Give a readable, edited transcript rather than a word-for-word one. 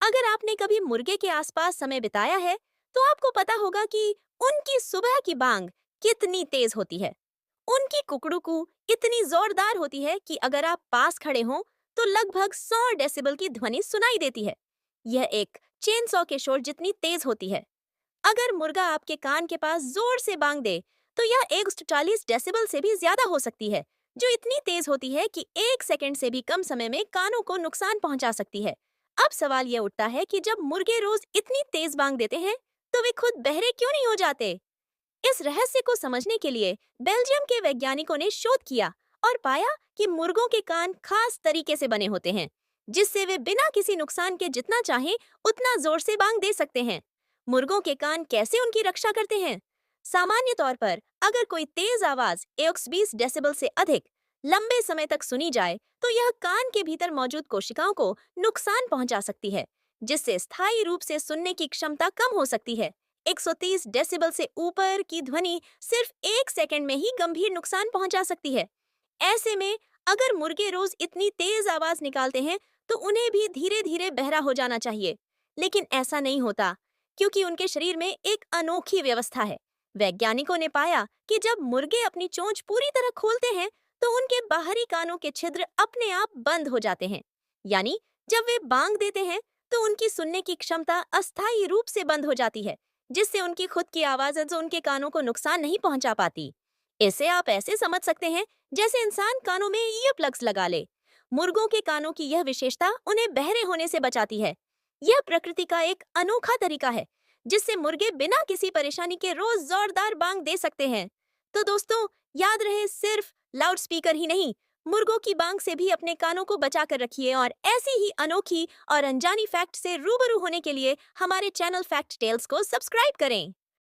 अगर आपने कभी मुर्गे के आसपास समय बिताया है, तो आपको पता होगा कि उनकी सुबह की बांग कितनी तेज होती है। उनकी कुकड़ुकू इतनी जोरदार होती है कि अगर आप पास खड़े हों, तो लगभग 100 डेसिबल की ध्वनि सुनाई देती है। यह एक चेन सॉ के शोर जितनी तेज होती है। अगर मुर्गा आपके कान के पास जोर से बांग दे, तो यह 140 डेसिबल से भी ज्यादा हो सकती है, जो इतनी तेज होती है कि 1 सेकंड से भी कम समय में कानों को नुकसान पहुंचा सकती है। अब सवाल यह उठता है कि जब मुर्गे रोज इतनी तेज बांग देते हैं, तो वे खुद बहरे क्यों नहीं हो जाते? इस रहस्य को समझने के लिए बेल्जियम के वैज्ञानिकों ने शोध किया और पाया कि मुर्गों के कान खास तरीके से बने होते हैं, जिससे वे बिना किसी नुकसान के जितना चाहें उतना जोर से बांग दे सकते हैं। मुर्गों के कान कैसे उनकी रक्षा करते हैं? सामान्य तौर पर अगर कोई तेज आवाज 120 डेसिबल से अधिक लंबे समय तक सुनी जाए, तो यह कान के भीतर मौजूद कोशिकाओं को नुकसान पहुंचा सकती है, जिससे स्थायी रूप से सुनने की क्षमता कम हो सकती है। 130 डेसिबल से ऊपर की ध्वनि सिर्फ 1 सेकंड में ही गंभीर नुकसान पहुंचा सकती है। ऐसे में अगर मुर्गे रोज इतनी तेज आवाज निकालते हैं, तो उन्हें भी धीरे धीरे बहरा हो जाना चाहिए। लेकिन ऐसा नहीं होता, क्योंकि उनके शरीर में एक अनोखी व्यवस्था है। वैज्ञानिकों ने पाया कि जब मुर्गे अपनी चोंच पूरी तरह खोलते हैं, तो उनके बाहरी कानों के छिद्र अपने आप बंद हो जाते हैं। यानी जब वे बांग देते हैं, तो उनकी सुनने की क्षमता अस्थायी रूप से बंद हो जाती है, जिससे उनकी खुद की आवाज उनके कानों को नुकसान नहीं पहुंचा पाती। इसे आप ऐसे समझ सकते हैं जैसे इंसान कानों में ईयर प्लग्स लगा ले। मुर्गों के कानों की यह विशेषता उन्हें बहरे होने से बचाती है। यह प्रकृति का एक अनोखा तरीका है, जिससे मुर्गे बिना किसी परेशानी के रोज जोरदार बांग दे सकते हैं। तो दोस्तों, याद रहे, सिर्फ लाउडस्पीकर ही नहीं, मुर्गों की बांग से भी अपने कानों को बचा कर रखिए। और ऐसी ही अनोखी और अनजानी फैक्ट से रूबरू होने के लिए हमारे चैनल फैक्ट टेल्स को सब्सक्राइब करें।